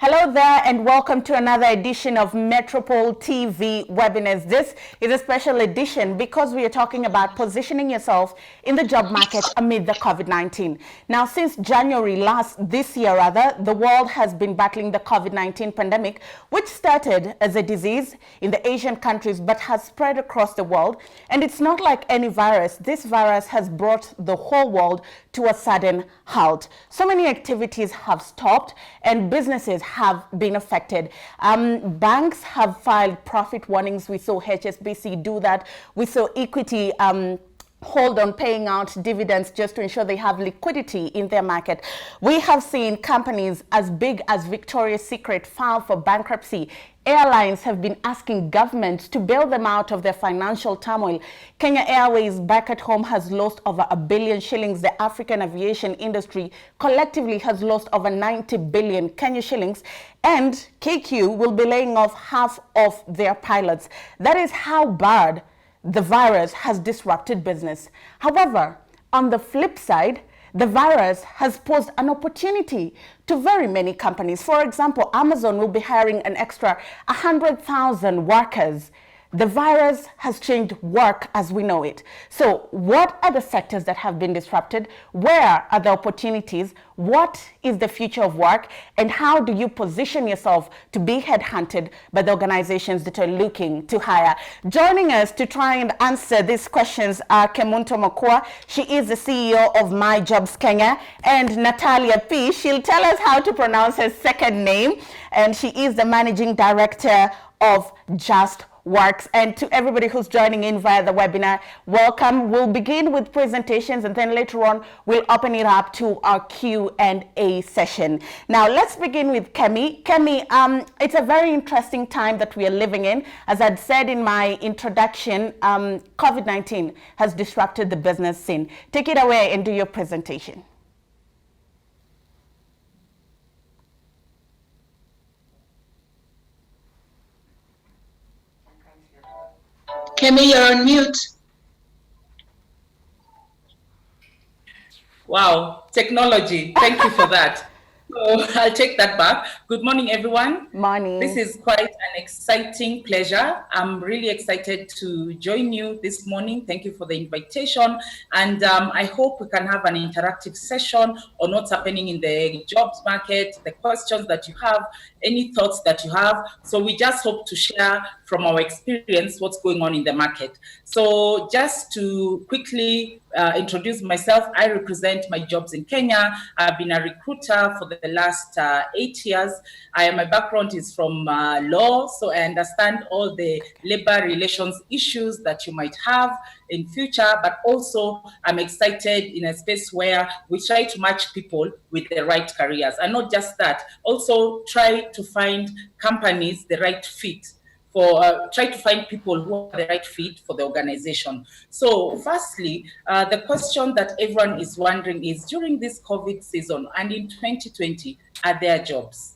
Hello there and welcome to another edition of Metropole TV webinars. This is a special edition because we are talking about positioning yourself in the job market amid the COVID-19. Now, since January this year, the world has been battling the COVID-19 pandemic, which started as a disease in the Asian countries but has spread across the world. And it's not like any virus. This virus has brought the whole world to a sudden halt. So many activities have stopped and businesses have been affected. Banks have filed profit warnings. We saw HSBC do that. We saw Equity hold on paying out dividends just to ensure they have liquidity in their market. We have seen companies as big as Victoria's Secret file for bankruptcy. Airlines have been asking governments to bail them out of their financial turmoil. Kenya Airways back at home has lost over R1 billion shillings. The African aviation industry collectively has lost over 90 billion Kenya shillings. And KQ will be laying off half of their pilots. That is how bad the virus has disrupted business. However, on the flip side, the virus has posed an opportunity to very many companies. For example, Amazon will be hiring an extra 100,000 workers. The virus has changed work as we know it. So what are the sectors that have been disrupted? Where are the opportunities? What is the future of work? And how do you position yourself to be headhunted by the organizations that are looking to hire? Joining us to try and answer these questions are Kemunto Mokua. She is the CEO of My Jobs Kenya, and Natalia P. She'll tell us how to pronounce her second name. And she is the managing director of JstWORK. And to everybody who's joining in via the webinar, welcome. We'll begin with presentations and then later on we'll open it up to our Q&A session. Now let's begin with Kemi. Kemi, it's a very interesting time that we are living in. As I'd said in my introduction, COVID-19 has disrupted the business scene. Take it away and do your presentation. Kemi, you're on mute. Wow, technology. Thank you for that. So I'll take that back. Good morning, everyone. Morning. This is quite an exciting pleasure. I'm really excited to join you this morning. Thank you for the invitation. And I hope we can have an interactive session on what's happening in the jobs market, the questions that you have, any thoughts that you have. So we just hope to share from our experience what's going on in the market. So just to quickly introduce myself, I represent My Jobs in Kenya. I've been a recruiter for the last 8 years. My background is from law, so I understand all the labor relations issues that you might have in future, but also I'm excited in a space where we try to match people with the right careers. And not just that, also try to find companies the right fit. Try to find people who are the right fit for the organization. So firstly, the question that everyone is wondering is, during this COVID season and in 2020, are there jobs?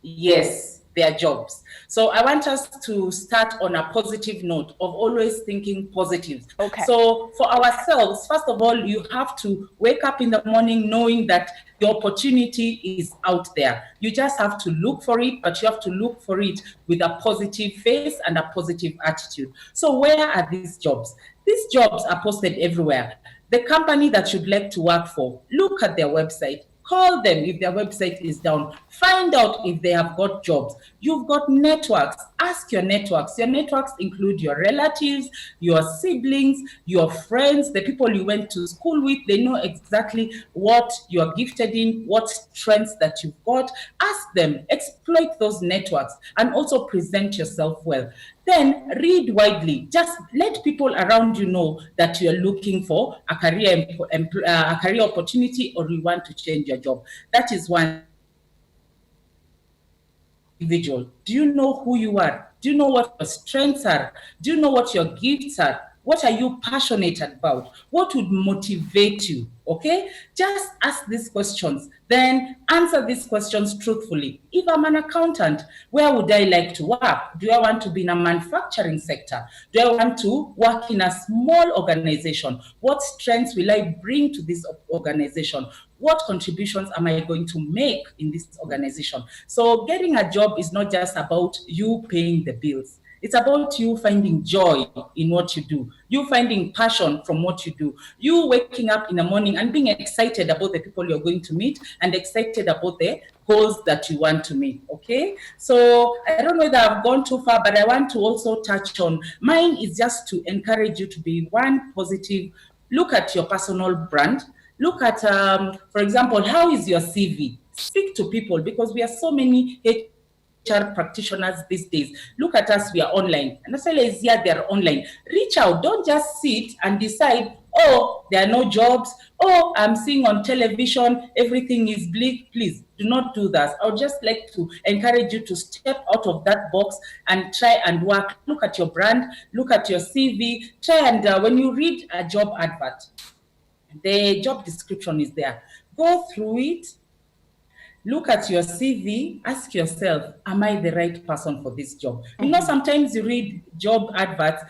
Yes, there are jobs. So I want us to start on a positive note of always thinking positive. Okay. So for ourselves, first of all, you have to wake up in the morning knowing that the opportunity is out there. You just have to look for it, but you have to look for it with a positive face and a positive attitude. So where are these jobs? These jobs are posted everywhere. The company that you'd like to work for, look at their website. Call them if their website is down. Find out if they have got jobs. You've got networks. Ask your networks. Your networks include your relatives, your siblings, your friends, the people you went to school with. They know exactly what you're gifted in, what strengths that you've got. Ask them, exploit those networks, and also present yourself well. Then read widely. Just let people around you know that you're looking for a career opportunity, or you want to change your job. That is one. Individual. Do you know who you are? Do you know what your strengths are? Do you know what your gifts are? What are you passionate about? What would motivate you? Okay? Just ask these questions. Then answer these questions truthfully. If I'm an accountant, where would I like to work? Do I want to be in a manufacturing sector? Do I want to work in a small organization? What strengths will I bring to this organization? what contributions am I going to make in this organization? So getting a job is not just about you paying the bills. It's about you finding joy in what you do, you finding passion from what you do, you waking up in the morning and being excited about the people you're going to meet and excited about the goals that you want to meet. Okay, so I don't know whether I've gone too far, but I want to also touch on mine is just to encourage you to be one positive. Look at your personal brand. Look at, for example, how is your CV? Speak to people, because we are so many HR practitioners these days. Look at us, we are online. And Natalia is here, they are online. Reach out. Don't just sit and decide, oh, there are no jobs. Oh, I'm seeing on television, everything is bleak. Please do not do that. I would just like to encourage you to step out of that box and try and work. Look at your brand, look at your CV. Try and when you read a job advert, the job description is there. Go through it. Look at your CV, ask yourself, am I the right person for this job? You know, sometimes you read job adverts,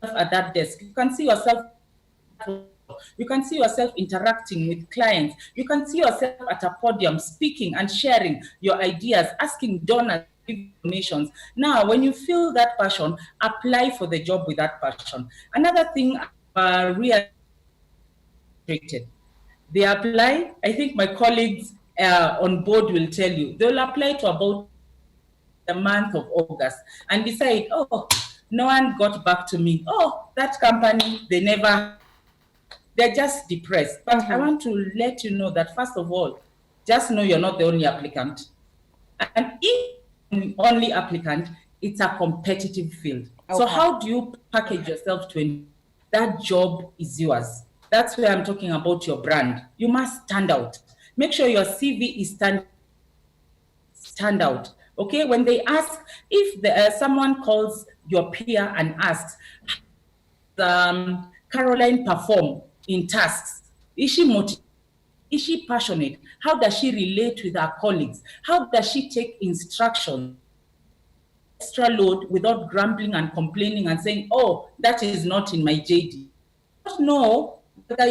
at that desk. You can see yourself. You can see yourself interacting with clients. You can see yourself at a podium speaking and sharing your ideas, asking donors donations. Now, when you feel that passion, apply for the job with that passion. Another thing, really they apply. I think my colleagues on board will tell you, they'll apply to about the month of August and decide, oh, no one got back to me. Oh, that company, they're just depressed. But I want to let you know that, first of all, just know you're not the only applicant. And if the only applicant, it's a competitive field. Okay. So how do you package yourself to that job is yours? That's where I'm talking about your brand. You must stand out. Make sure your CV is stand out. Okay, when they ask, if someone calls your peer and asks, Caroline perform in tasks? Is she motivated? Is she passionate? How does she relate with her colleagues? How does she take instruction? Extra load without grumbling and complaining and saying, oh, that is not in my JD. I don't know whether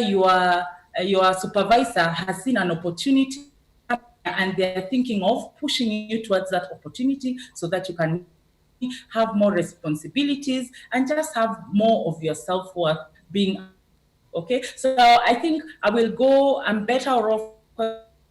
your supervisor has seen an opportunity and they're thinking of pushing you towards that opportunity so that you can have more responsibilities and just have more of your self-worth being okay. So I think I will go, I'm better off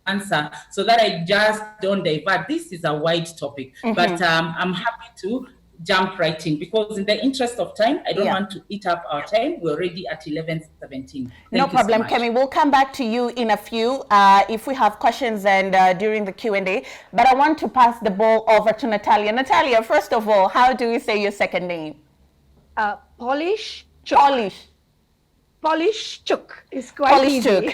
answer so that I just don't divert. This is a wide topic, but I'm happy to jump right in, because in the interest of time, I don't want to eat up our time. We're already at 11:17. No problem, so Kemi. We'll come back to you in a few if we have questions and during the Q&A. But I want to pass the ball over to Natalia. Natalia, first of all, how do we say your second name? Polishchouk. Polishchouk is quite easy.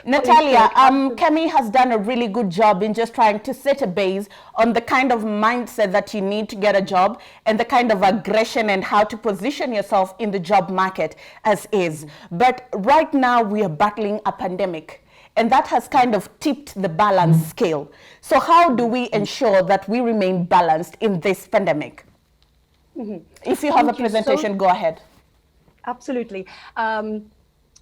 Natalia, Kemi has done a really good job in just trying to set a base on the kind of mindset that you need to get a job and the kind of aggression and how to position yourself in the job market as is. But right now we are battling a pandemic, and that has kind of tipped the balance scale. So how do we ensure that we remain balanced in this pandemic? If you have a presentation, go ahead. Absolutely.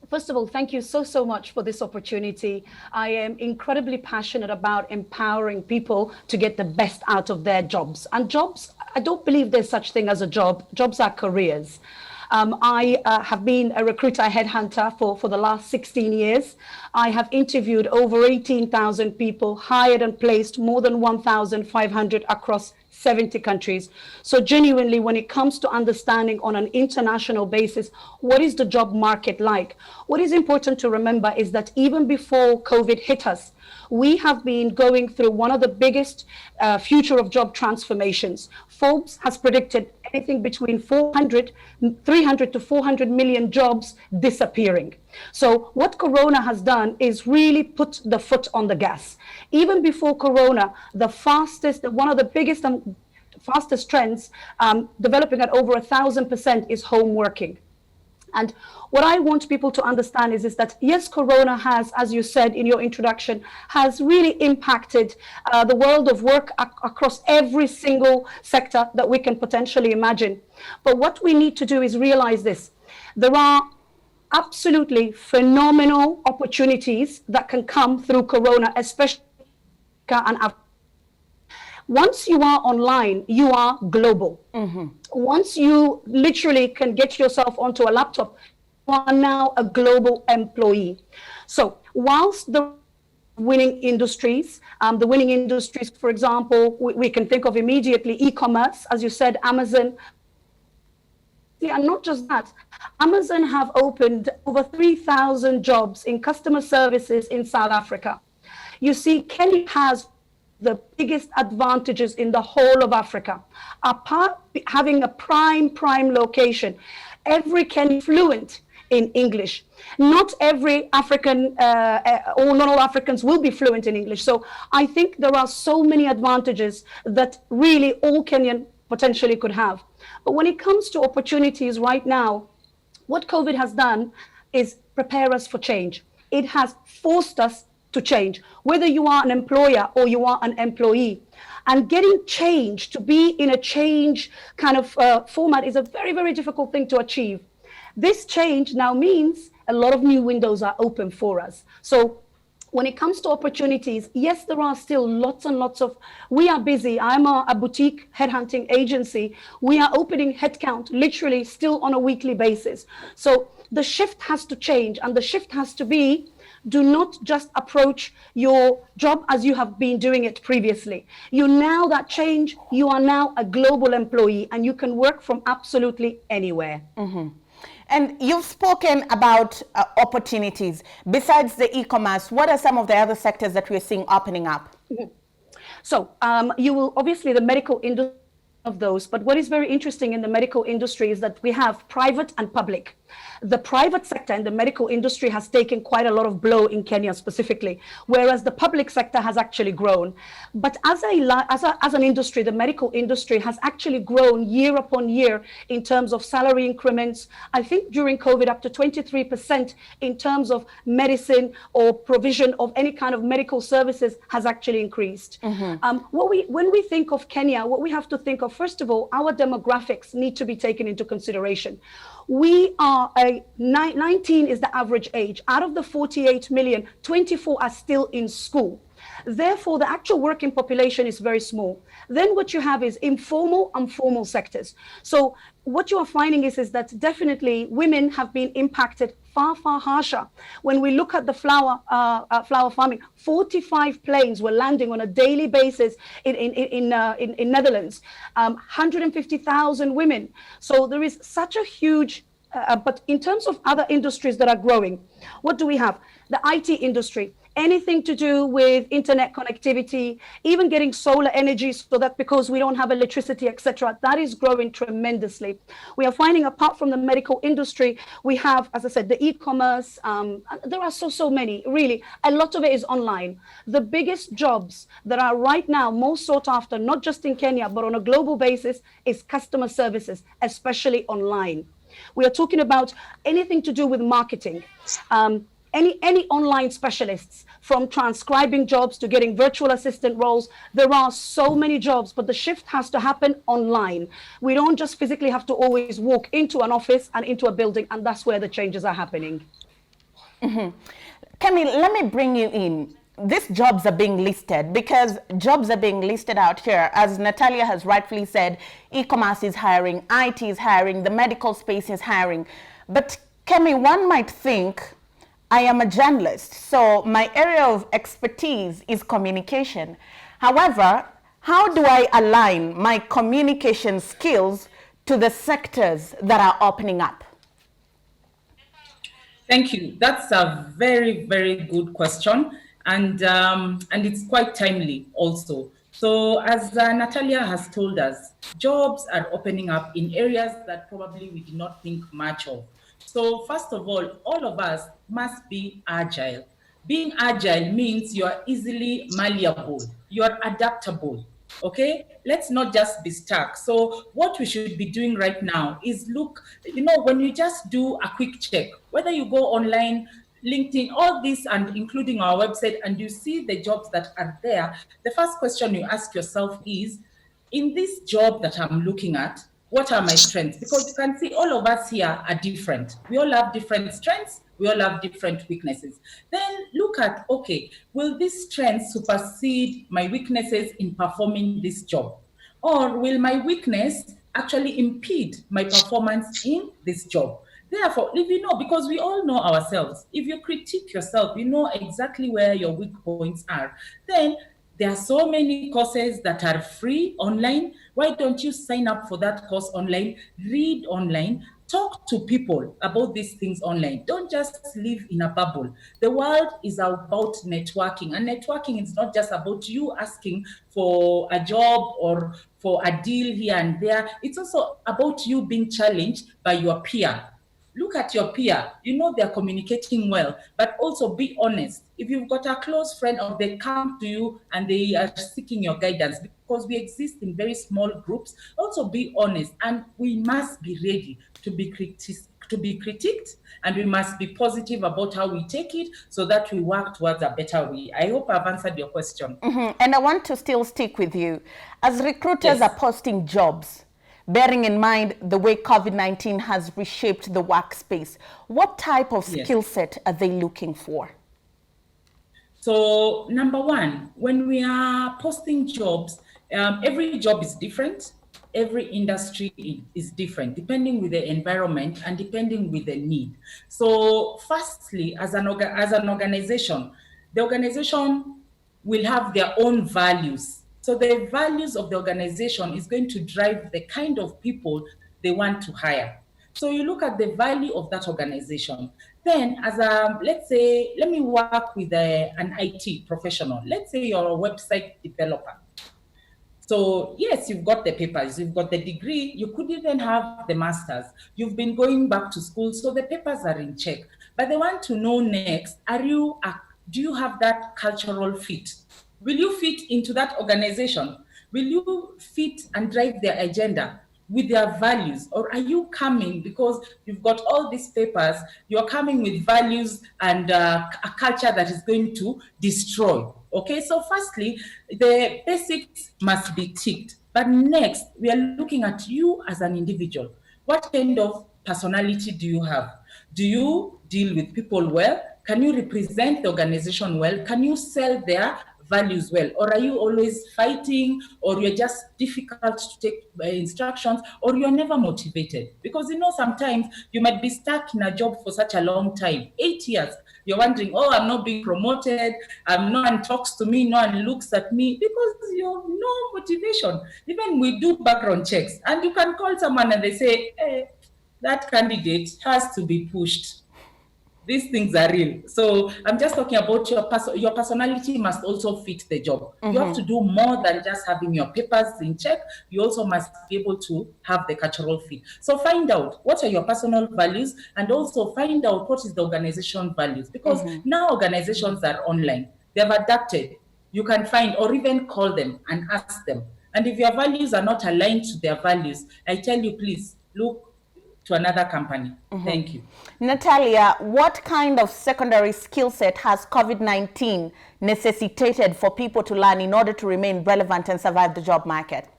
First of all, thank you so much for this opportunity. I am incredibly passionate about empowering people to get the best out of their jobs. And jobs, I don't believe there's such thing as a job. Jobs are careers. I have been a recruiter headhunter for the last 16 years. I have interviewed over 18,000 people, hired and placed more than 1,500 across 70 countries. So genuinely, when it comes to understanding on an international basis, what is the job market like? What is important to remember is that even before COVID hit us, we have been going through one of the biggest future of job transformations. Forbes has predicted anything between 300 to 400 million jobs disappearing. So what Corona has done is really put the foot on the gas. Even before Corona, one of the biggest and fastest trends developing at over 1,000% is home working. And what I want people to understand is that, yes, Corona has, as you said in your introduction, has really impacted the world of work across every single sector that we can potentially imagine. But what we need to do is realize this. There are absolutely phenomenal opportunities that can come through Corona, especially and Africa. Once you are online, you are global. Once you literally can get yourself onto a laptop, you are now a global employee. So whilst the winning industries, for example, we can think of immediately e-commerce, as you said, Amazon. And not just that, Amazon have opened over 3,000 jobs in customer services in South Africa. You see, Kenya has the biggest advantages in the whole of Africa. Apart having a prime location, every Kenyan fluent in English. Not every African, or not all Africans will be fluent in English. So I think there are so many advantages that really all Kenyan potentially could have. But when it comes to opportunities right now, what COVID has done is prepare us for change. It has forced us to change, whether you are an employer or you are an employee. And getting change, to be in a change kind of format, is a very, very difficult thing to achieve. This change now means a lot of new windows are open for us. So when it comes to opportunities, yes, there are still lots and lots of, we are busy. I'm a boutique headhunting agency. We are opening headcount literally still on a weekly basis. So the shift has to change, and the shift has to be, do not just approach your job as you have been doing it previously. You now that change, you are now a global employee and you can work from absolutely anywhere. And you've spoken about opportunities. Besides the e-commerce, what are some of the other sectors that we're seeing opening up? So you will, obviously the medical industry of those, but what is very interesting in the medical industry is that we have private and public. The private sector in the medical industry has taken quite a lot of blow in Kenya specifically, whereas the public sector has actually grown. But as an industry, the medical industry has actually grown year upon year in terms of salary increments. I think during COVID, up to 23% in terms of medicine or provision of any kind of medical services has actually increased. When we think of Kenya, what we have to think of, first of all, our demographics need to be taken into consideration. We are 19 is the average age. Out of the 48 million, 24 are still in school. Therefore, the actual working population is very small. Then what you have is informal and formal sectors. So what you are finding is that definitely women have been impacted far harsher. When we look at the flower farming, 45 planes were landing on a daily basis in Netherlands, 150,000 women. So there is such a huge, but in terms of other industries that are growing, what do we have? The IT industry. Anything to do with internet connectivity, even getting solar energy, so that because we don't have electricity, etc., that is growing tremendously. We are finding, apart from the medical industry, we have, as I said, the e-commerce. There are so many, really. A lot of it is online. The biggest jobs that are right now most sought after, not just in Kenya, but on a global basis, is customer services, especially online. We are talking about anything to do with marketing. Any online specialists, from transcribing jobs to getting virtual assistant roles. There are so many jobs, but the shift has to happen online. We don't just physically have to always walk into an office and into a building, and that's where the changes are happening. Kemi, let me bring you in. These jobs are being listed because jobs are being listed out here. As Natalia has rightfully said, e-commerce is hiring, IT is hiring, the medical space is hiring. But Kemi, one might think, I am a journalist, so my area of expertise is communication. However, how do I align my communication skills to the sectors that are opening up? Thank you. That's a very, very good question, and it's quite timely also. So as Natalia has told us, jobs are opening up in areas that probably we did not think much of. So first of all of us must be agile. Being agile means you are easily malleable, you are adaptable. Okay, let's not just be stuck. So what we should be doing right now is look, when you just do a quick check, whether you go online, LinkedIn, all this, and including our website, and you see the jobs that are there, the first question you ask yourself is, in this job that I'm looking at, what are my strengths? Because you can see all of us here are different. We all have different strengths. We all have different weaknesses. Then look at, okay, will these strengths supersede my weaknesses in performing this job? Or will my weakness actually impede my performance in this job? Therefore, if you know, because we all know ourselves, if you critique yourself, you know exactly where your weak points are, then there are so many courses that are free online. Why don't you sign up for that course online, read online, talk to people about these things online. Don't just live in a bubble. The world is about networking, and networking is not just about you asking for a job or for a deal here and there. It's also about you being challenged by your peer. Look at your peer, you know they're communicating well, but also be honest. If you've got a close friend or they come to you and they are seeking your guidance, because we exist in very small groups, also be honest. And we must be ready to be critiqued, and we must be positive about how we take it so that we work towards a better way. I hope I've answered your question. And I want to still stick with you. As recruiters Yes. are posting jobs, bearing in mind the way COVID-19 has reshaped the workspace, what type of Yes. skill set are they looking for? So number one, when we are posting jobs, every job is different. Every industry is different, depending with the environment and depending with the need. So firstly, as an organization, the organization will have their own values. So the values of the organization is going to drive the kind of people they want to hire. So you look at the value of that organization. Then, as a, let's say, let me work with an IT professional. Let's say you're a website developer. So yes, you've got the papers, you've got the degree, you could even have the master's. You've been going back to school, so the papers are in check. But they want to know next, do you have that cultural fit? Will you fit into that organization? Will you fit and drive their agenda with their values? Or are you coming because you've got all these papers, you're coming with values and a culture that is going to destroy? Okay, so firstly, the basics must be ticked. But next, we are looking at you as an individual. What kind of personality do you have? Do you deal with people well? Can you represent the organization well? Can you sell their values well? Or are you always fighting, or you're just difficult to take instructions, or you're never motivated? Because you know, sometimes you might be stuck in a job for such a long time, 8 years. You're wondering, oh, I'm not being promoted. No one talks to me. No one looks at me, because you have no motivation. Even we do background checks, and you can call someone and they say, hey, that candidate has to be pushed. These things are real. So I'm just talking about your personality must also fit the job. You have to do more than just having your papers in check. You also must be able to have the cultural fit. So find out what are your personal values, and also find out what is the organization values, because now organizations are online. They've adapted. You can find or even call them and ask them. And if your values are not aligned to their values, I tell you, please look to another company. Thank you. Natalia, what kind of secondary skill set has COVID-19 necessitated for people to learn in order to remain relevant and survive the job market?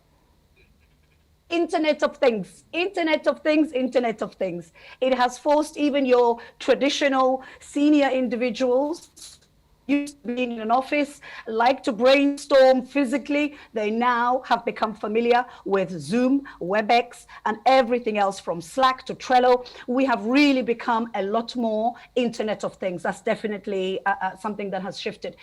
Internet of Things, Internet of Things, Internet of Things. It has forced even your traditional senior individuals used to being in an office, like to brainstorm physically. They now have become familiar with Zoom, WebEx, and everything else from Slack to Trello. We have really become a lot more Internet of Things. That's definitely something that has shifted.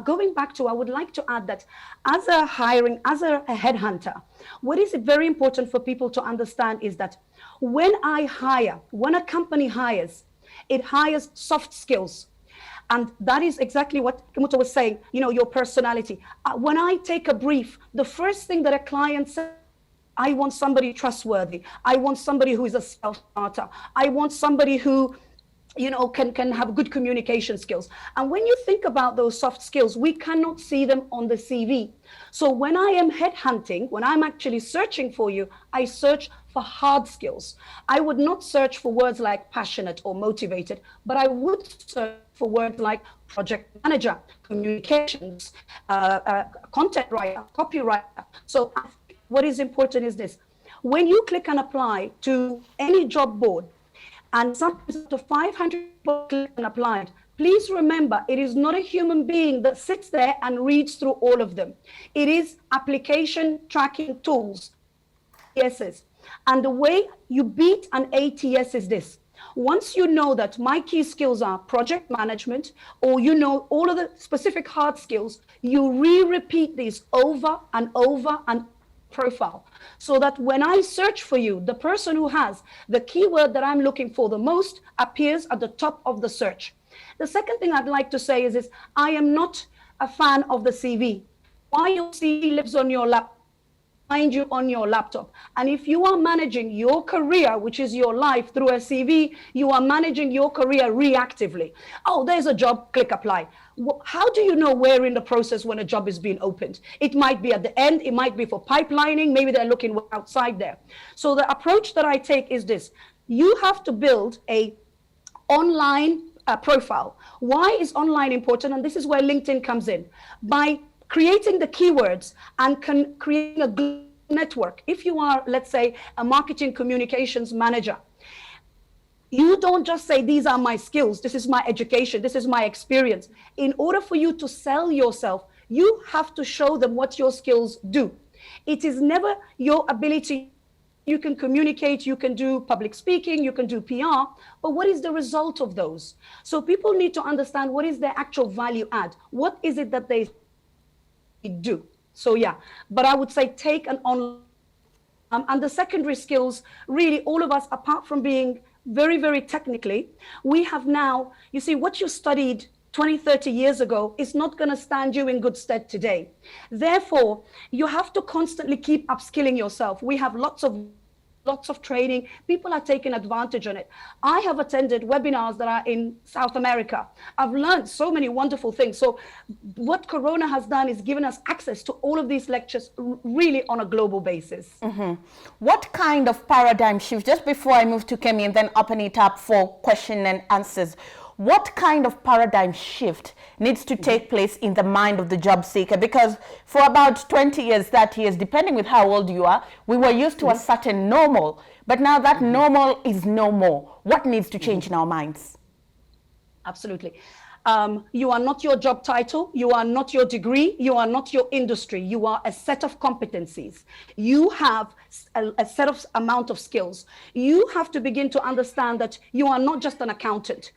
Going back to, I would like to add that as a headhunter, what is very important for people to understand is that when a company hires, it hires soft skills. And that is exactly what Kemunto was saying, you know, your personality. When I take a brief, the first thing that a client says, I want somebody trustworthy. I want somebody who is a self-starter. I want somebody who, you know, can have good communication skills. And when you think about those soft skills, we cannot see them on the CV. So when I am headhunting, when I'm actually searching for you, I search for hard skills. I would not search for words like passionate or motivated, but I would search for words like project manager, communications, content writer, copywriter. So what is important is this. When you click and apply to any job board, and sometimes up to 500 people click and applied, please remember, it is not a human being that sits there and reads through all of them. It is application tracking tools, ATSs. And the way you beat an ATS is this. Once you know that my key skills are project management, or you know all of the specific hard skills, you repeat these over and over and profile, so that when I search for you, the person who has the keyword that I'm looking for the most appears at the top of the search. The second thing I'd like to say is I am not a fan of the CV. Why your CV lives on your lap, find you on your laptop. And if you are managing your career, which is your life, through a CV, you are managing your career reactively. Oh, there's a job, click apply. How do you know where in the process when a job is being opened? It might be at the end, it might be for pipelining, maybe they're looking outside there. So the approach that I take is this. You have to build a online profile. Why is online important? And this is where LinkedIn comes in. By creating the keywords and creating a network. If you are, let's say, a marketing communications manager, you don't just say, these are my skills, this is my education, this is my experience. In order for you to sell yourself, you have to show them what your skills do. It is never your ability. You can communicate, you can do public speaking, you can do PR, but what is the result of those? So people need to understand what is their actual value add. What is it that they do? So yeah, but I would say take an online, and the secondary skills, really all of us, apart from being very, very technically, we have now, you see, what you studied 20, 30 years ago is not going to stand you in good stead today. Therefore, you have to constantly keep upskilling yourself. We have lots of training. People are taking advantage on it. I have attended webinars that are in South America. I've learned so many wonderful things. So what Corona has done is given us access to all of these lectures really on a global basis. Mm-hmm. What kind of paradigm shift, just before I move to Kemi and then open it up for question and answers, what kind of paradigm shift needs to take place in the mind of the job seeker? Because for about 20 years, 30 years, depending with how old you are, we were used to a certain normal, but now that normal is no more. What needs to change in our minds? Absolutely. You are not your job title, you are not your degree, you are not your industry, you are a set of competencies. You have a set of amount of skills. You have to begin to understand that you are not just an accountant.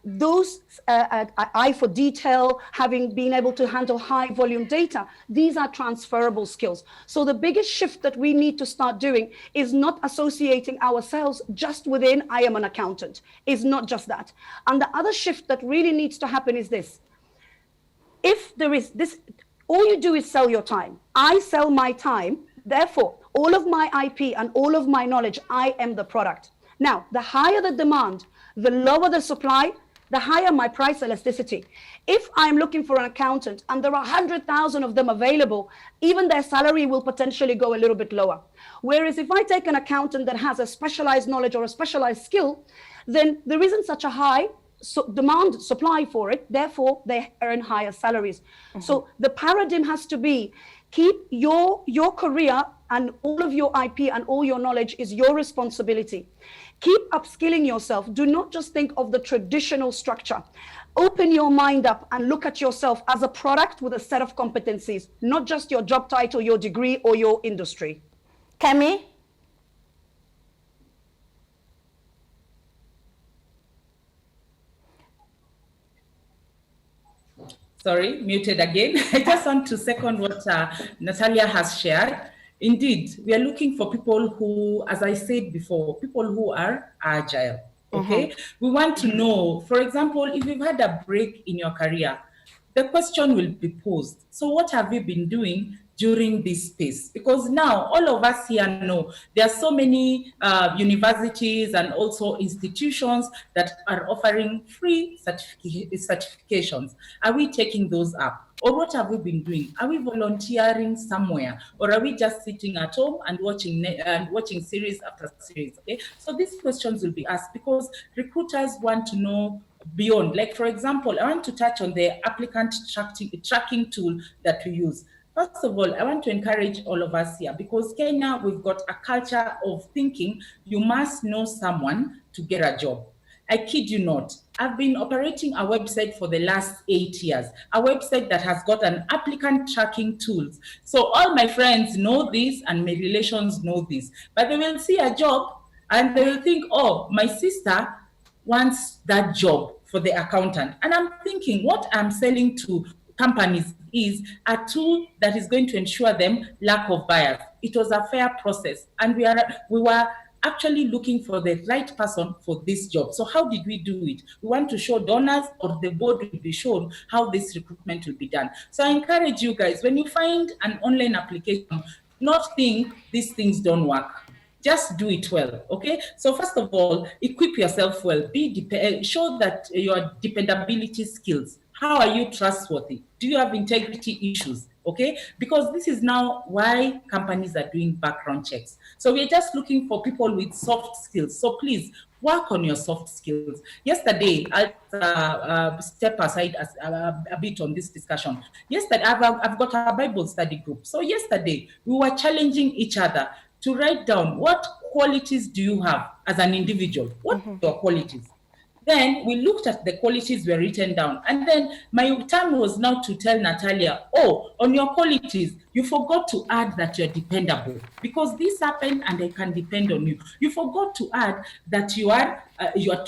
Those eye for detail, having been able to handle high volume data, these are transferable skills. So the biggest shift that we need to start doing is not associating ourselves just within I am an accountant. It's not just that. And the other shift that really needs to happen is this. If there is this, all you do is sell your time. I sell my time. Therefore, all of my IP and all of my knowledge, I am the product. Now, the higher the demand, the lower the supply, the higher my price elasticity. If I'm looking for an accountant and there are 100,000 of them available, even their salary will potentially go a little bit lower. Whereas if I take an accountant that has a specialized knowledge or a specialized skill, then there isn't such a high demand supply for it, therefore they earn higher salaries. So the paradigm has to be, keep your career and all of your IP and all your knowledge is your responsibility. Keep upskilling yourself. Do not just think of the traditional structure. Open your mind up and look at yourself as a product with a set of competencies, not just your job title, your degree, or your industry. Kemi? Sorry, muted again. I just want to second what Natalia has shared. Indeed, we are looking for people who, as I said before, people who are agile, okay? We want to know, for example, if you've had a break in your career, the question will be posed. So what have you been doing during this space? Because now all of us here know there are so many universities and also institutions that are offering free certifications. Are we taking those up? Or what have we been doing? Are we volunteering somewhere? Or are we just sitting at home and watching series after series? Okay? So these questions will be asked because recruiters want to know beyond. Like, for example, I want to touch on the applicant tracking tool that we use. First of all, I want to encourage all of us here, because Kenya, we've got a culture of thinking you must know someone to get a job. I kid you not. I've been operating a website for the last 8 years, a website that has got an applicant tracking tools. So all my friends know this and my relations know this, but they will see a job and they will think, oh, my sister wants that job for the accountant. And I'm thinking, what I'm selling to companies is a tool that is going to ensure them lack of bias. It was a fair process, and we were actually looking for the right person for this job. So how did we do it? We want to show donors, or the board will be shown how this recruitment will be done. So I encourage you guys, when you find an online application, not think these things don't work. Just do it well, okay? So first of all, equip yourself well. Show that your dependability skills. How are you trustworthy? Do you have integrity issues? Okay, because this is now why companies are doing background checks. So we're just looking for people with soft skills. So please work on your soft skills. Yesterday, I'll step aside a bit on this discussion. Yesterday, I've got a Bible study group. So yesterday, we were challenging each other to write down, what qualities do you have as an individual? What are your qualities? Then we looked at the qualities were written down. And then my turn was now to tell Natalia, oh, on your qualities, you forgot to add that you're dependable, because this happened and I can depend on you. You forgot to add that you are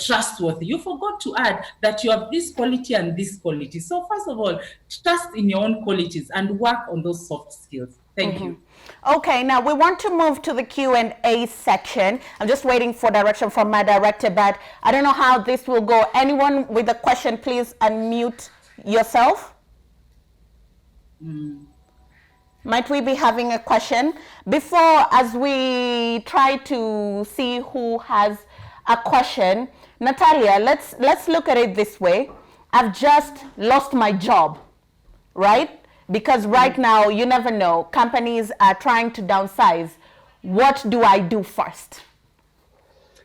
trustworthy. You forgot to add that you have this quality and this quality. So first of all, trust in your own qualities and work on those soft skills. Thank you. Okay, now we want to move to the Q&A section. I'm just waiting for direction from my director, but I don't know how this will go. Anyone with a question, please unmute yourself. Might we be having a question? Before, as we try to see who has a question, Natalia, let's look at it this way. I've just lost my job, right? Because right now, you never know, companies are trying to downsize. What do I do first?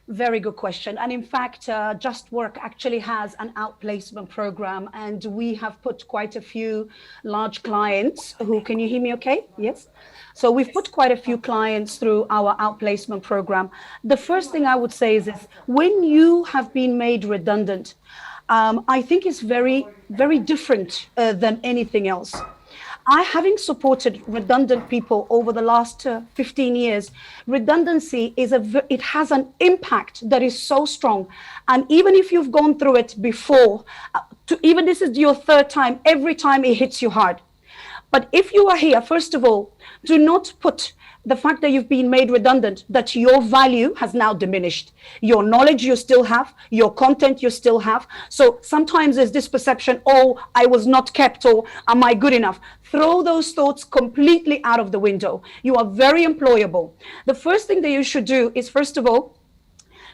Very good question. And in fact, JstWORK actually has an outplacement program, and we have put quite a few large clients who, can you hear me okay? Yes. So we've put quite a few clients through our outplacement program. The first thing I would say is this: when you have been made redundant, I think it's very, very different than anything else. Having supported redundant people over the last 15 years, redundancy it has an impact that is so strong. And even if you've gone through it before, even this is your third time, every time it hits you hard. But if you are here, first of all, do not put the fact that you've been made redundant, that your value has now diminished. Your knowledge you still have, your content you still have. So sometimes there's this perception, oh, I was not kept, or am I good enough? Throw those thoughts completely out of the window. You are very employable. The first thing that you should do is, first of all,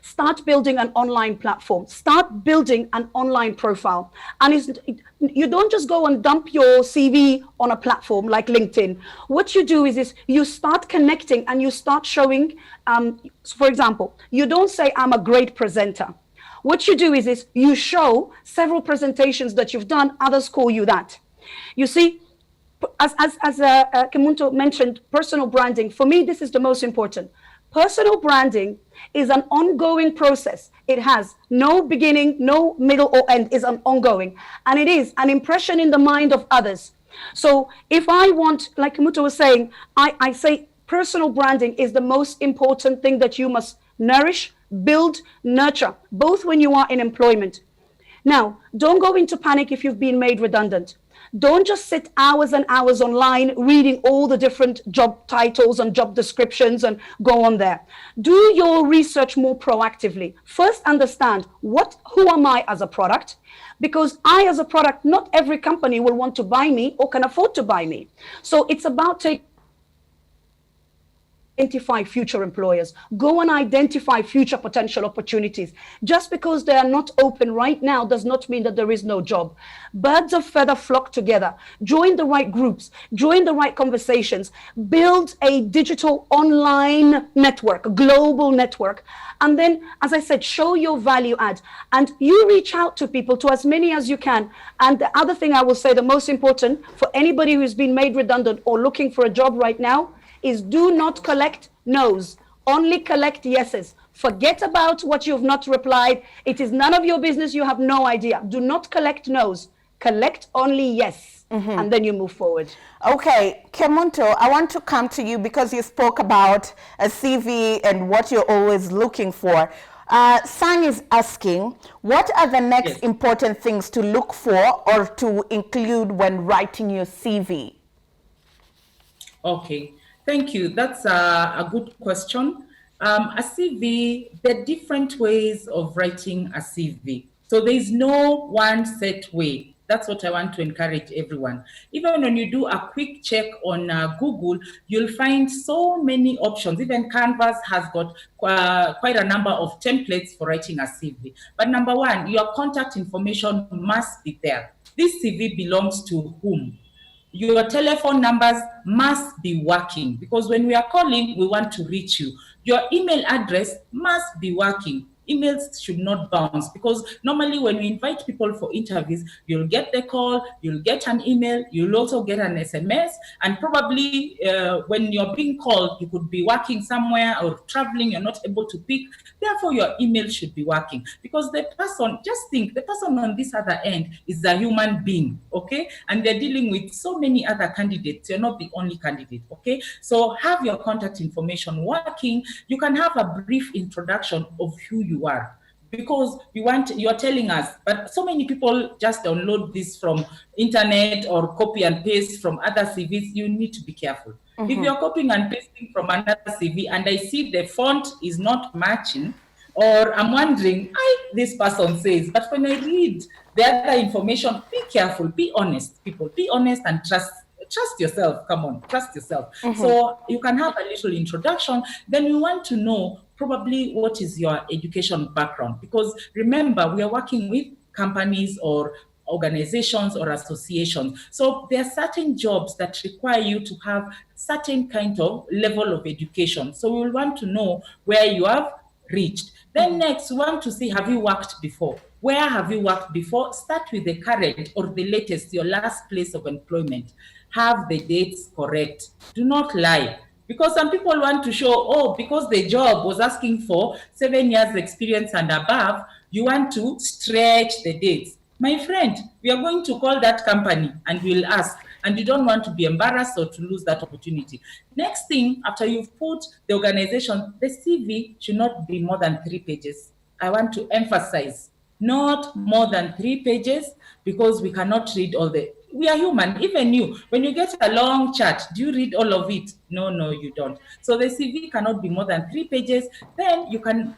start building an online platform. Start building an online profile. And you don't just go and dump your CV on a platform like LinkedIn. What you do is you start connecting and you start showing, for example, you don't say, I'm a great presenter. What you do is you show several presentations that you've done. Others call you that. You see, as Kemunto mentioned, personal branding. For me, this is the most important. Personal branding is an ongoing process. It has no beginning, no middle or end. It's an ongoing. And it is an impression in the mind of others. So if I want, like Kemunto was saying, I say personal branding is the most important thing that you must nourish, build, nurture, both when you are in employment. Now, don't go into panic if you've been made redundant. Don't just sit hours and hours online reading all the different job titles and job descriptions and go on there. Do your research more proactively. First, understand who am I as a product? Because I as a product, not every company will want to buy me or can afford to buy me. So it's about taking identify future employers. Go and identify future potential opportunities. Just because they are not open right now does not mean that there is no job. Birds of feather flock together. Join the right groups, join the right conversations, build a digital online network, a global network. And then, as I said, show your value add. And you reach out to people, to as many as you can. And the other thing I will say, the most important for anybody who's been made redundant or looking for a job right now, is do not collect no's, only collect yeses. Forget about what you've not replied. It is none of your business. You have no idea. Do not collect no's, collect only yes. And then you move forward. Okay, Kemunto, I want to come to you because you spoke about a CV and what you're always looking for. Sang is asking, what are the next important things to look for or to include when writing your CV? Okay, thank you. That's a good question. A CV, there are different ways of writing a CV. So there is no one set way. That's what I want to encourage everyone. Even when you do a quick check on Google, you'll find so many options. Even Canvas has got quite a number of templates for writing a CV. But number one, your contact information must be there. This CV belongs to whom? Your telephone numbers must be working, because when we are calling, we want to reach you. Your email address must be working. Emails should not bounce, because normally when we invite people for interviews, you'll get the call, you'll get an email, you'll also get an SMS, and probably when you're being called, you could be working somewhere or traveling, you're not able to pick. Therefore, your email should be working, because the person, just think, the person on this other end is a human being, okay? And they're dealing with so many other candidates. You're not the only candidate, okay? So have your contact information working. You can have a brief introduction of who you are, because you're telling us, but so many people just download this from internet or copy and paste from other CVs. You need to be careful. If you're copying and pasting from another CV and I see the font is not matching, or I'm wondering, this person says, but when I read the other information, be careful, be honest, people, be honest and trust yourself. Come on, trust yourself. So you can have a little introduction. Then you want to know probably what is your education background, because remember, we are working with companies or organizations or associations. So there are certain jobs that require you to have certain kind of level of education. So we will want to know where you have reached. Then next, we want to see, have you worked before? Where have you worked before? Start with the current or the latest, your last place of employment. Have the dates correct. Do not lie. Because some people want to show, because the job was asking for 7 years experience and above, you want to stretch the dates. My friend, we are going to call that company and we'll ask, and you don't want to be embarrassed or to lose that opportunity. Next thing, after you've put the organization, the CV should not be more than 3 pages. I want to emphasize, not more than 3 pages, because we cannot read all we are human. Even you, when you get a long chat, do you read all of it? No, you don't. So the CV cannot be more than 3 pages. Then you can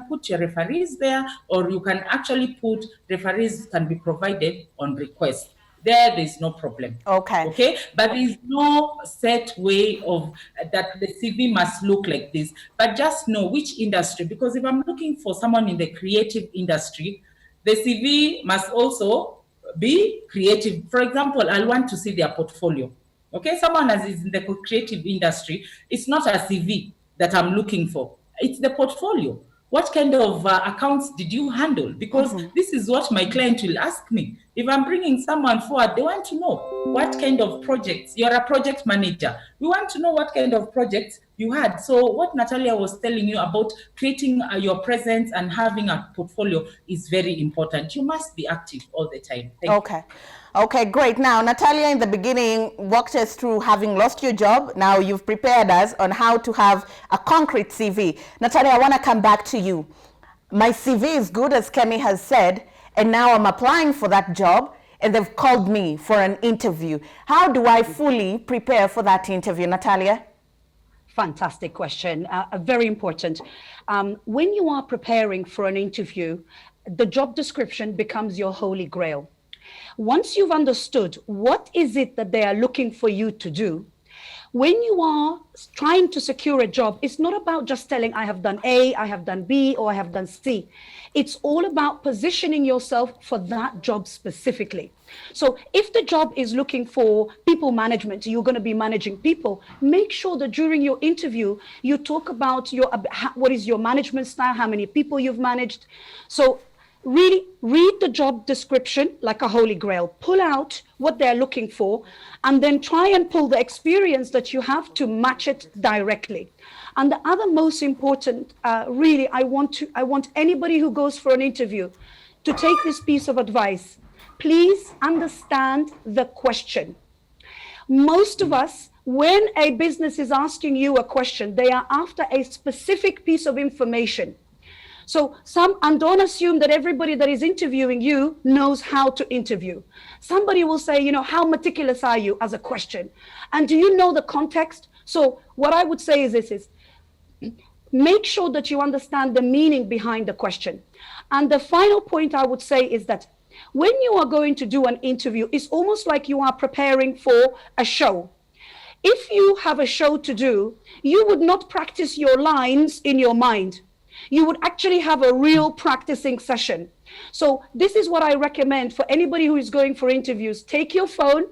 put your referees there, or you can actually put referees can be provided on request. There's no problem. Okay, but there's no set way of that the CV must look like this. But just know which industry, because if I'm looking for someone in the creative industry, the CV must also be creative. For example, I want to see their portfolio. Okay, someone that is in the creative industry, it's not a CV that I'm looking for. It's the portfolio. What kind of accounts did you handle? Because this is what my client will ask me. If I'm bringing someone forward, they want to know what kind of projects. You're a project manager. We want to know what kind of projects you had. So what Natalia was telling you about creating your presence and having a portfolio is very important. You must be active all the time. Thank you. Okay, great. Now, Natalia in the beginning walked us through having lost your job. Now you've prepared us on how to have a concrete CV. Natalia, I want to come back to you. My CV is good, as Kemi has said, and now I'm applying for that job and they've called me for an interview. How do I fully prepare for that interview, Natalia? Fantastic question, very important. When you are preparing for an interview, the job description becomes your holy grail. Once you've understood what is it that they are looking for you to do, When you are trying to secure a job, it's not about just telling I have done A, I have done B, or I have done C. It's all about positioning yourself for that job specifically. So if the job is looking for people management, you're going to be managing people, make sure that during your interview, you talk about what is your management style, how many people you've managed. So really read the job description like a holy grail, pull out what they're looking for, and then try and pull the experience that you have to match it directly. And the other most important, really, I want anybody who goes for an interview to take this piece of advice. Please understand the question. Most of us, when a business is asking you a question, they are after a specific piece of information. So and don't assume that everybody that is interviewing you knows how to interview. Somebody will say, you know, how meticulous are you as a question? And do you know the context? So what I would say is this, make sure that you understand the meaning behind the question. And the final point I would say is that when you are going to do an interview, it's almost like you are preparing for a show. If you have a show to do, you would not practice your lines in your mind. You would actually have a real practicing session. So this is what I recommend for anybody who is going for interviews. Take your phone,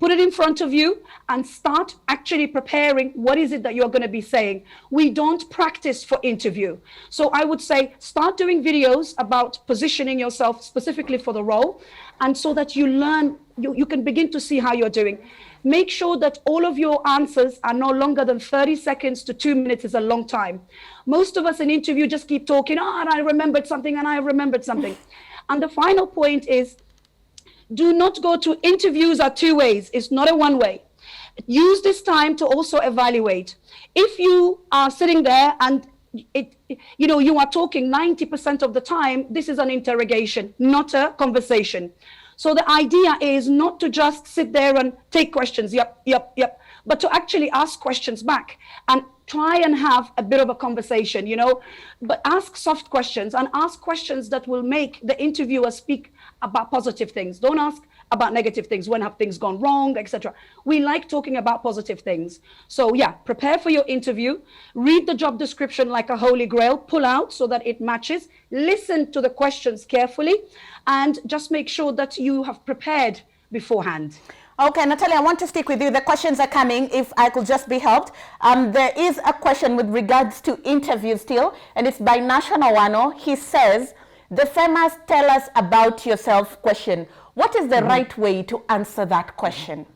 put it in front of you, and start actually preparing what is it that you're going to be saying. We don't practice for interview. So I would say start doing videos about positioning yourself specifically for the role, and so that you learn, you can begin to see how you're doing. Make sure that all of your answers are no longer than 30 seconds to 2 minutes is a long time. Most of us in interview just keep talking, and I remembered something, and I remembered something. And the final point is, do not go to interviews are two ways. It's not a one way. Use this time to also evaluate. If you are sitting there and you are talking 90% of the time, this is an interrogation, not a conversation. So the idea is not to just sit there and take questions, yep, but to actually ask questions back and try and have a bit of a conversation, but ask soft questions and ask questions that will make the interviewer speak about positive things. Don't ask about negative things. When have things gone wrong, etc. We like talking about positive things. So yeah, prepare for your interview, read the job description like a holy grail, pull out so that it matches, listen to the questions carefully, and just make sure that you have prepared beforehand. Okay, Natalia, I want to stick with you. The questions are coming, if I could just be helped. There is a question with regards to interviews still, and it's by National Wano. He says, the famous tell us about yourself question. What is the right way to answer that question?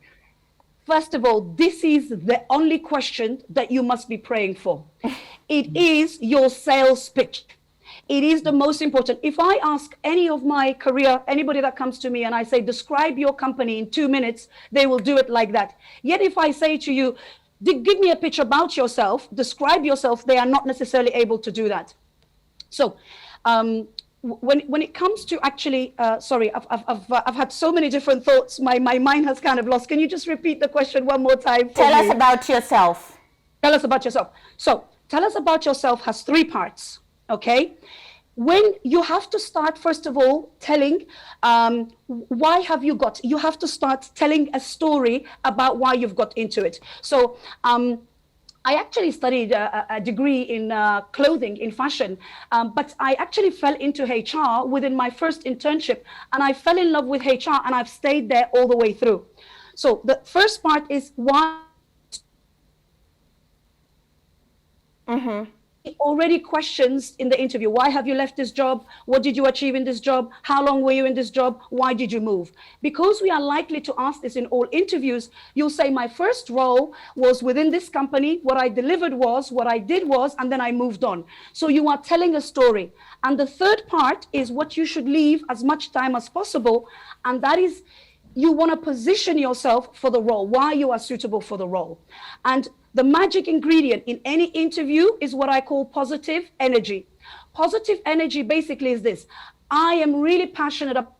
First of all, this is the only question that you must be praying for. It is your sales pitch. It is the most important. If I ask any of my career, anybody that comes to me and I say, describe your company in 2 minutes, they will do it like that. Yet if I say to you, give me a pitch about yourself, describe yourself, they are not necessarily able to do that. So when it comes to actually, sorry, I've had so many different thoughts. My mind has kind of lost. Can you just repeat the question one more time? Tell us about yourself. Tell us about yourself. So tell us about yourself has 3 parts. Okay, when you have to start, first of all, telling you have to start telling a story about why you've got into it. So I actually studied a degree in clothing, in fashion, but I actually fell into HR within my first internship, and I fell in love with HR, and I've stayed there all the way through. So the first part is why. Already questions in the interview. Why have you left this job? What did you achieve in this job? How long were you in this job? Why did you move? Because we are likely to ask this in all interviews, you'll say my first role was within this company. What I delivered was, what I did was, and then I moved on. So you are telling a story. And the third part is what you should leave as much time as possible. And that is, you want to position yourself for the role, why you are suitable for the role. And the magic ingredient in any interview is what I call positive energy. Positive energy basically is this. I am really passionate about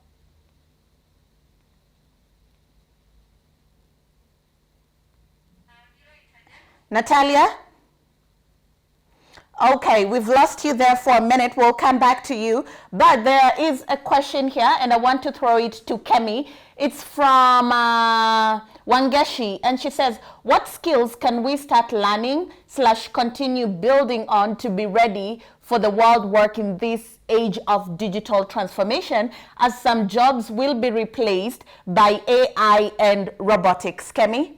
Natalia? Okay, we've lost you there for a minute. We'll come back to you. But there is a question here, and I want to throw it to Kemi. It's from Wangeshi, and she says, what skills can we start learning / continue building on to be ready for the world work in this age of digital transformation, as some jobs will be replaced by AI and robotics? Kemi?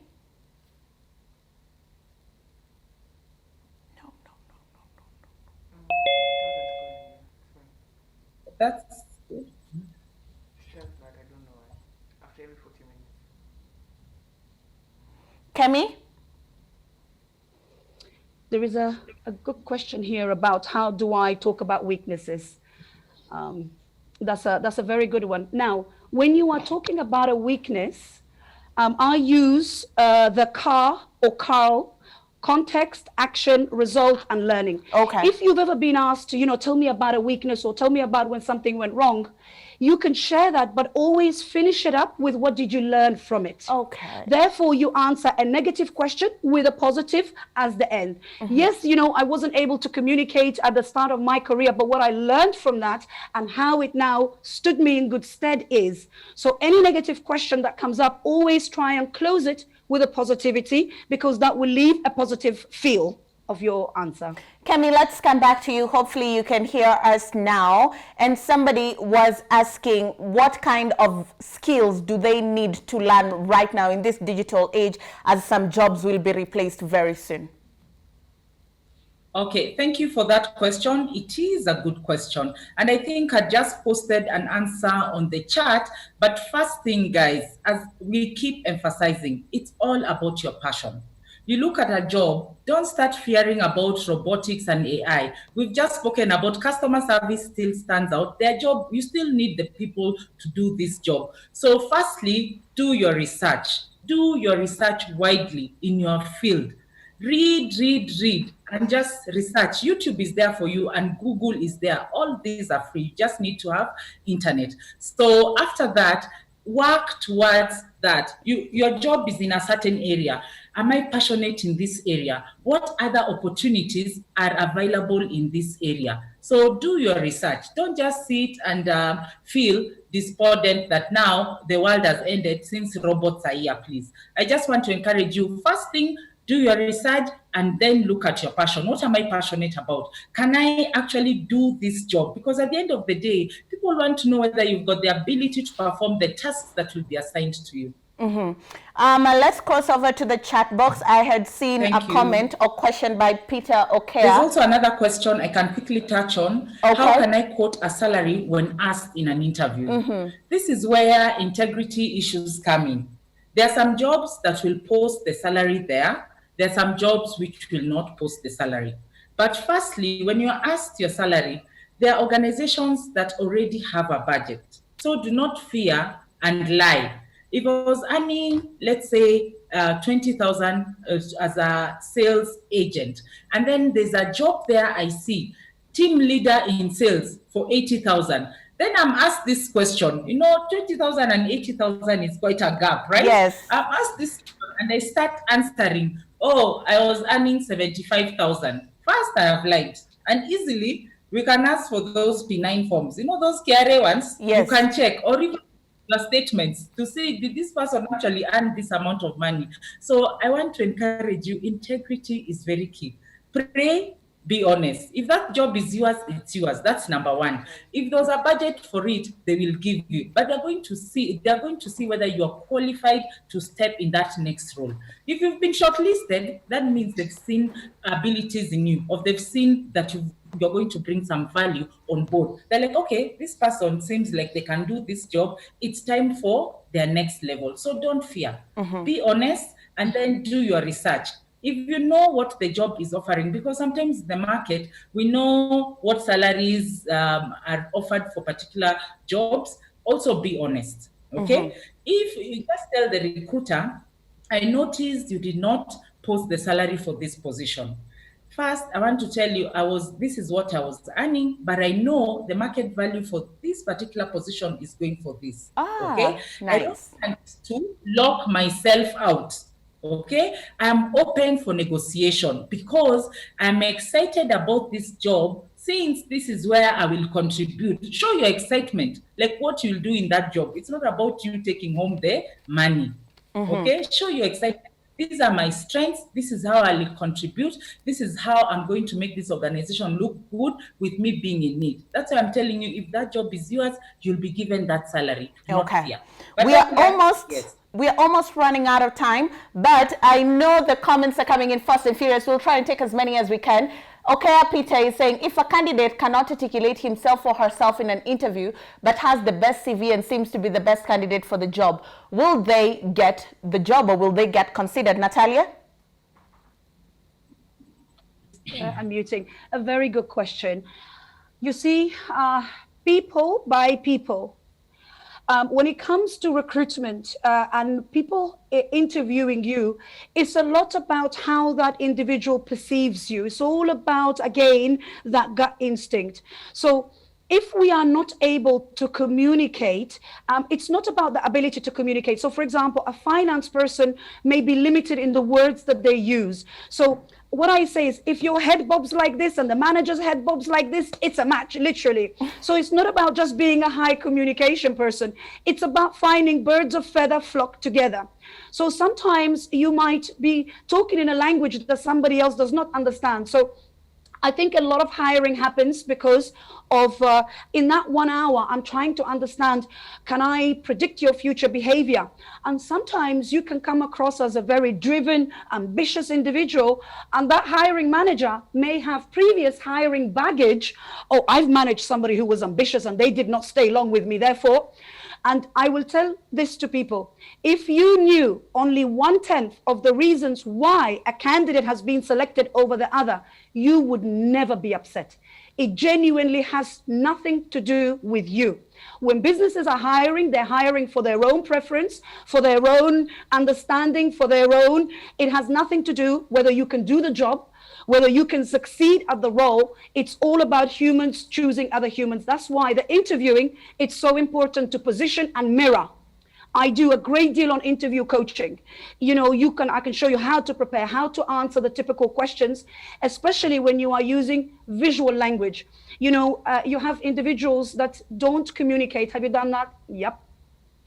That's Kemi? There is a good question here about how do I talk about weaknesses. That's a very good one. Now, when you are talking about a weakness, I use the CAR or CARL, context, action, result, and learning. Okay. If you've ever been asked to, tell me about a weakness or tell me about when something went wrong, you can share that, but always finish it up with what did you learn from it. Okay. Therefore, you answer a negative question with a positive as the end. Yes, I wasn't able to communicate at the start of my career, but what I learned from that and how it now stood me in good stead is, so any negative question that comes up, always try and close it with a positivity, because that will leave a positive feel of your answer. Kemi, let's come back to you. Hopefully you can hear us now. And somebody was asking, what kind of skills do they need to learn right now in this digital age, as some jobs will be replaced very soon? Okay, thank you for that question. It is a good question. And I think I just posted an answer on the chat. But first thing, guys, as we keep emphasizing, it's all about your passion. You look at a job, don't start fearing about robotics and AI. We've just spoken about customer service still stands out. Their job, you still need the people to do this job. So firstly, do your research. Do your research widely in your field. Read, and just research. YouTube is there for you and Google is there. All these are free. You just need to have internet. So after that, work towards that. Your job is in a certain area. Am I passionate in this area? What other opportunities are available in this area? So do your research. Don't just sit and feel despondent that now the world has ended since robots are here, please. I just want to encourage you. First thing, do your research and then look at your passion. What am I passionate about? Can I actually do this job? Because at the end of the day, people want to know whether you've got the ability to perform the tasks that will be assigned to you. Let's cross over to the chat box. I had seen comment or question by Peter Okea. There's also another question I can quickly touch on. Okay. How can I quote a salary when asked in an interview? This is where integrity issues come in. There are some jobs that will post the salary there. There are some jobs which will not post the salary. But firstly, when you're asked your salary, there are organizations that already have a budget. So do not fear and lie. If I was earning, let's say, 20,000 as a sales agent, and then there's a job there I see, team leader in sales for 80,000, then I'm asked this question. 20,000 and 80,000 is quite a gap, right? Yes. I'm asked this and I start answering, oh, I was earning 75,000. First, I have lied. And easily, we can ask for those P9 forms. Those KRA ones, yes. You can check. Or even the statements to see, did this person actually earn this amount of money? So I want to encourage you, integrity is very key. Pray, be honest. If that job is yours, it's yours. That's number one. If there's a budget for it, they will give you. But they're going to see whether you're qualified to step in that next role. If you've been shortlisted, that means they've seen abilities in you, or they've seen that you're going to bring some value on board. They're like, okay, this person seems like they can do this job. It's time for their next level. So don't fear. Be honest, and then do your research. If you know what the job is offering, because sometimes the market, we know what salaries are offered for particular jobs, also be honest, okay? If you just tell the recruiter, I noticed you did not post the salary for this position. First, I want to tell you, this is what I was earning, but I know the market value for this particular position is going for this, okay? Nice. I don't want to lock myself out. Okay, I'm open for negotiation because I'm excited about this job, since this is where I will contribute. Show your excitement, like what you'll do in that job. It's not about you taking home the money. Okay, show your excitement. These are my strengths. This is how I'll contribute. This is how I'm going to make this organization look good with me being in need. That's why I'm telling you, if that job is yours, you'll be given that salary. Do not Okay. fear. But We are yes. almost running out of time, but I know the comments are coming in fast and furious. We'll try and take as many as we can. Okay, Peter is saying, if a candidate cannot articulate himself or herself in an interview, but has the best CV and seems to be the best candidate for the job, will they get the job or will they get considered? Natalia? I'm muting. A very good question. You see, people by people. When it comes to recruitment and people interviewing you, it's a lot about how that individual perceives you. It's all about, again, that gut instinct. So if we are not able to communicate, it's not about the ability to communicate. So for example, a finance person may be limited in the words that they use. So what I say is, if your head bobs like this and the manager's head bobs like this, it's a match, literally. So it's not about just being a high communication person. It's about finding birds of feather flock together. So sometimes you might be talking in a language that somebody else does not understand. So I think a lot of hiring happens because of, in that 1 hour, I'm trying to understand, can I predict your future behavior? And sometimes you can come across as a very driven, ambitious individual, and that hiring manager may have previous hiring baggage. Oh, I've managed somebody who was ambitious and they did not stay long with me, therefore. And I will tell this to people. If you knew only 1/10 of the reasons why a candidate has been selected over the other, you would never be upset. It genuinely has nothing to do with you. When businesses are hiring, they're hiring for their own preference, for their own understanding, for their own. It has nothing to do whether you can do the job, whether you can succeed at the role. It's all about humans choosing other humans. That's why the interviewing, it's so important to position and mirror. I do a great deal on interview coaching. You know, I can show you how to prepare, how to answer the typical questions, especially when you are using visual language. You know, you have individuals that don't communicate. Have you done that? Yep.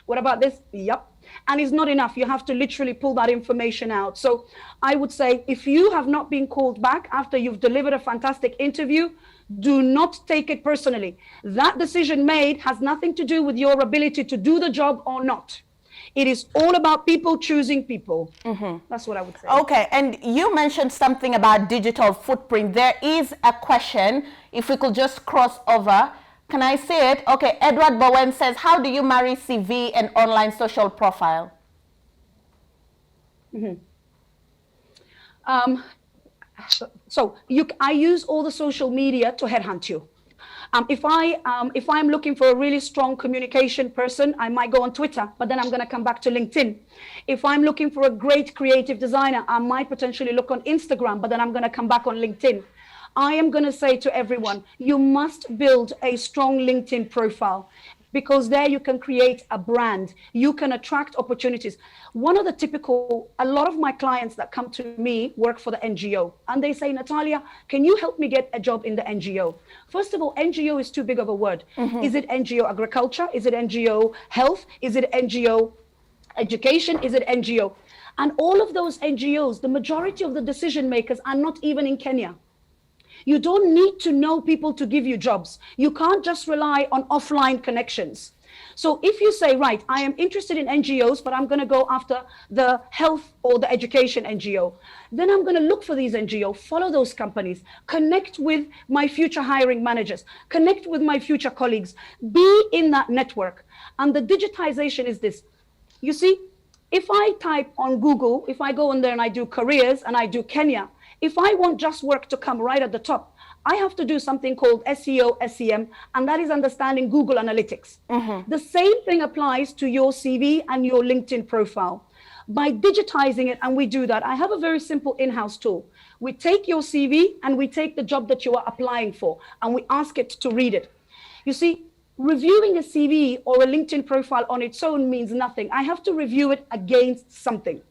What about this? Yep. And it's not enough. You have to literally pull that information out. So I would say, if you have not been called back after you've delivered a fantastic interview, do not take it personally. That decision made has nothing to do with your ability to do the job or not. It is all about people choosing people. That's what I would say. Okay, and you mentioned something about digital footprint. There is a question, if we could just cross over. Can I say it? Okay, Edward Bowen says, how do you marry CV and online social profile? I use all the social media to headhunt you. If I'm looking for a really strong communication person, I might go on Twitter, but then I'm going to come back to LinkedIn. If I'm looking for a great creative designer, I might potentially look on Instagram, but then I'm going to come back on LinkedIn. I am going to say to everyone, you must build a strong LinkedIn profile, because there you can create a brand. You can attract opportunities. A lot of my clients that come to me work for the NGO, and they say, Natalia, can you help me get a job in the NGO? First of all, NGO is too big of a word. Is it NGO agriculture? Is it NGO health? Is it NGO education? Is it NGO? And all of those NGOs, the majority of the decision makers are not even in Kenya. You don't need to know people to give you jobs. You can't just rely on offline connections. So if you say, right, I am interested in NGOs, but I'm going to go after the health or the education NGO, then I'm going to look for these NGOs, follow those companies, connect with my future hiring managers, connect with my future colleagues, be in that network. And the digitization is this. You see, if I type on Google, if I go in there and I do careers and I do Kenya, if I want JstWORK to come right at the top, I have to do something called SEO, SEM, and that is understanding Google Analytics. The same thing applies to your CV and your LinkedIn profile. By digitizing it, and we do that, I have a very simple in-house tool. We take your CV and we take the job that you are applying for, and we ask it to read it. You see, reviewing a CV or a LinkedIn profile on its own means nothing. I have to review it against something.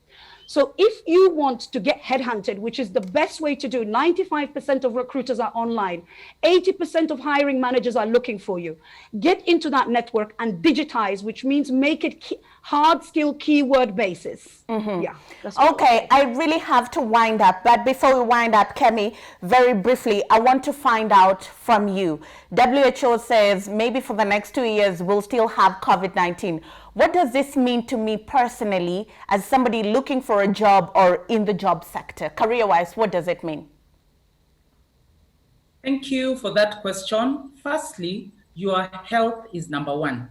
So if you want to get headhunted, which is the best way to do, 95% of recruiters are online, 80% of hiring managers are looking for you. Get into that network and digitize, which means make it hard skill keyword basis. Yeah. That's Okay, I really have to wind up, but before we wind up, Kemi, very briefly, I want to find out from you. WHO says maybe for the next 2 years we'll still have COVID-19. What does this mean to me personally as somebody looking for a job or in the job sector? Career-wise, what does it mean? Thank you for that question. Firstly, your health is number one.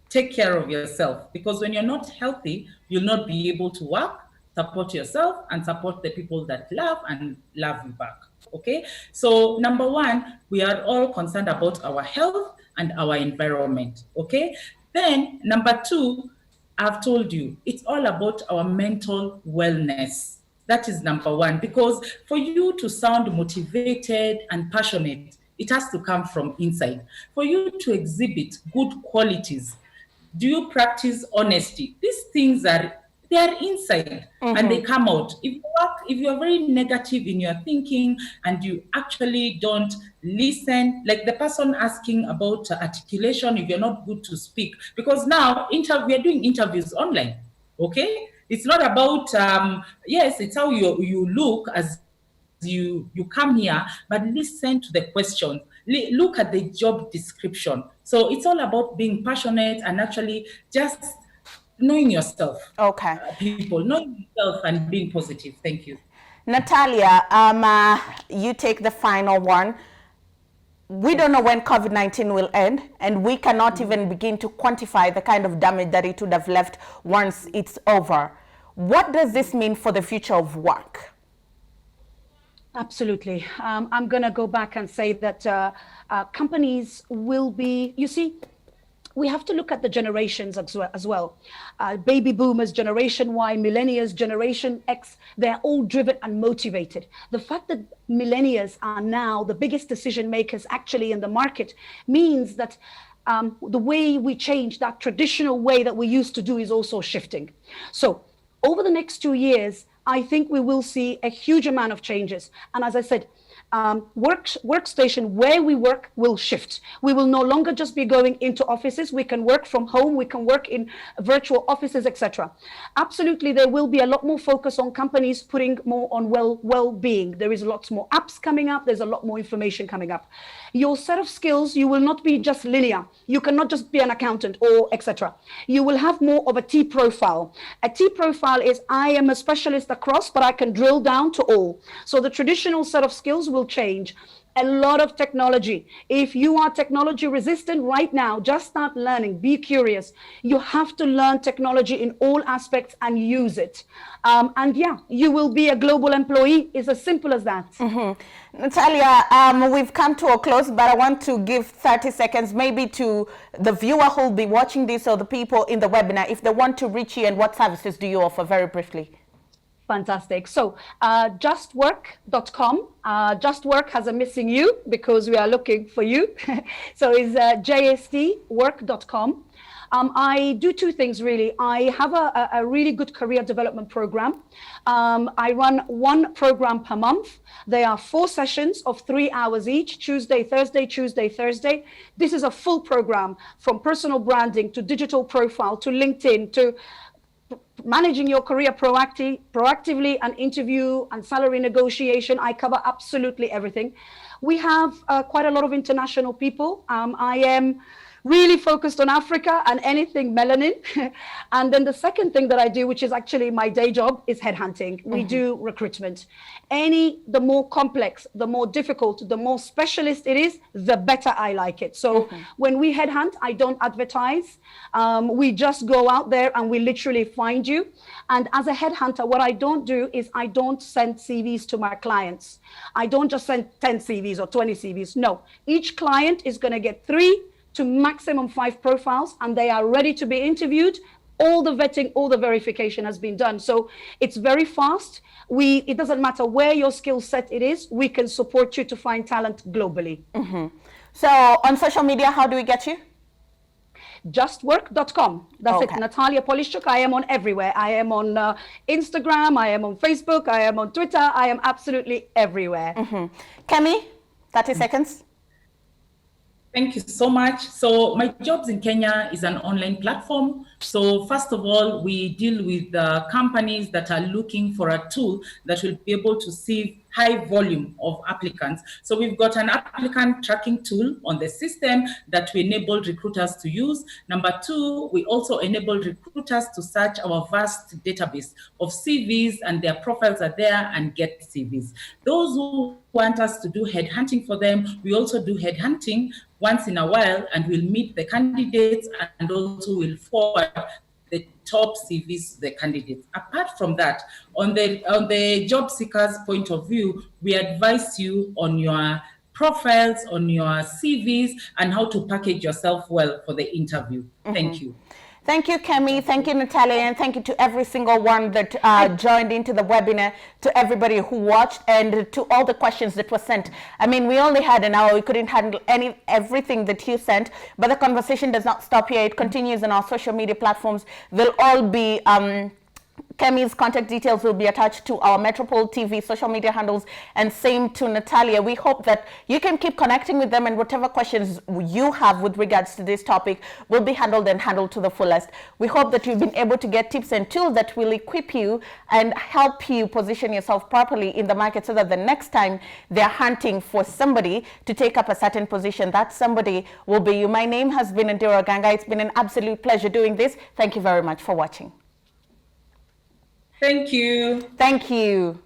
Take care of yourself, because when you're not healthy, you'll not be able to work, support yourself, and support the people that love and love you back. Okay? So number one, we are all concerned about our health and our environment. Okay? Then number two, I've told you, it's all about our mental wellness. That is number one, because for you to sound motivated and passionate, it has to come from inside. For you to exhibit good qualities, do you practice honesty? These things they are inside and they come out. If you're very negative in your thinking and you actually don't listen, like the person asking about articulation, if you're not good to speak, because now we are doing interviews online, okay? It's not about, yes, it's how you look as you come here, but listen to the questions. Look at the job description. So it's all about being passionate and actually just knowing yourself. Okay. People, knowing yourself and being positive. Thank you. Natalia, you take the final one. We don't know when COVID-19 will end, and we cannot even begin to quantify the kind of damage that it would have left once it's over. What does this mean for the future of work? Absolutely. I'm going to go back and say that companies will be, you see, we have to look at the generations as well. Baby boomers, Generation Y, millennials, Generation X, they're all driven and motivated. The fact that millennials are now the biggest decision makers actually in the market means that the way we change, that traditional way that we used to do, is also shifting. So over the next 2 years, I think we will see a huge amount of changes. And as I said, workstation where we work will shift. We will no longer just be going into offices. We can work from home. We can work in virtual offices, etc. Absolutely, there will be a lot more focus on companies putting more on well-being. There is lots more apps coming up. There's a lot more information coming up. Your set of skills, you will not be just linear. You cannot just be an accountant or etc. You will have more of a T profile. A T profile is I am a specialist across, but I can drill down to all. So the traditional set of skills will change. A lot of technology. If you are technology resistant right now, just start learning, be curious. You have to learn technology in all aspects and use it. And yeah, you will be a global employee. It's as simple as that. Natalia, we've come to a close, but I want to give 30 seconds maybe to the viewer who will be watching this or the people in the webinar, if they want to reach you, and what services do you offer, very briefly? Fantastic. So JstWORK.com. JstWORK has a missing U because we are looking for you. So it's JstWORK.com. I do two things really. I have a really good career development program. I run one program per month. There are 4 sessions of 3 hours each, Tuesday, Thursday, Tuesday, Thursday. This is a full program, from personal branding to digital profile to LinkedIn to managing your career proactively, and interview and salary negotiation. I cover absolutely everything. We have quite a lot of international people. I am really focused on Africa and anything melanin. And then the second thing that I do, which is actually my day job, is headhunting. We do recruitment. The more complex, the more difficult, the more specialist it is, the better I like it. So when we headhunt, I don't advertise. We just go out there and we literally find you. And as a headhunter, what I don't do is I don't send CVs to my clients. I don't just send 10 CVs or 20 CVs. No, each client is going to get 3 to maximum 5 profiles, and they are ready to be interviewed. All the vetting, all the verification has been done. So it's very fast. It doesn't matter where your skill set it is, we can support you to find talent globally. So on social media, how do we get you? JstWORK.com. That's Okay. it. Natalia Polishchouk. I am on everywhere. I am on Instagram. I am on Facebook. I am on Twitter. I am absolutely everywhere. Kemi, 30 seconds. Thank you so much. So My Jobs in Kenya is an online platform. So first of all, we deal with companies that are looking for a tool that will be able to see high volume of applicants. So we've got an applicant tracking tool on the system that we enable recruiters to use. Number two, we also enable recruiters to search our vast database of CVs, and their profiles are there, and get CVs. Those who want us to do headhunting for them, we also do headhunting once in a while, and we'll meet the candidates and also will forward the top CVs to the candidates. Apart from that, on the job seekers' point of view, we advise you on your profiles, on your CVs, and how to package yourself well for the interview. Thank you. Thank you, Kemi. Thank you, Natalia. And thank you to every single one that joined into the webinar, to everybody who watched, and to all the questions that were sent. I mean, we only had an hour. We couldn't handle everything that you sent, but the conversation does not stop here. It continues on our social media platforms. They'll all be... Kemi's contact details will be attached to our Metropole TV social media handles, and same to Natalia. We hope that you can keep connecting with them, and whatever questions you have with regards to this topic will be handled to the fullest. We hope that you've been able to get tips and tools that will equip you and help you position yourself properly in the market, so that the next time they're hunting for somebody to take up a certain position, that somebody will be you. My name has been Ondiro Oganga. It's been an absolute pleasure doing this. Thank you very much for watching. Thank you. Thank you.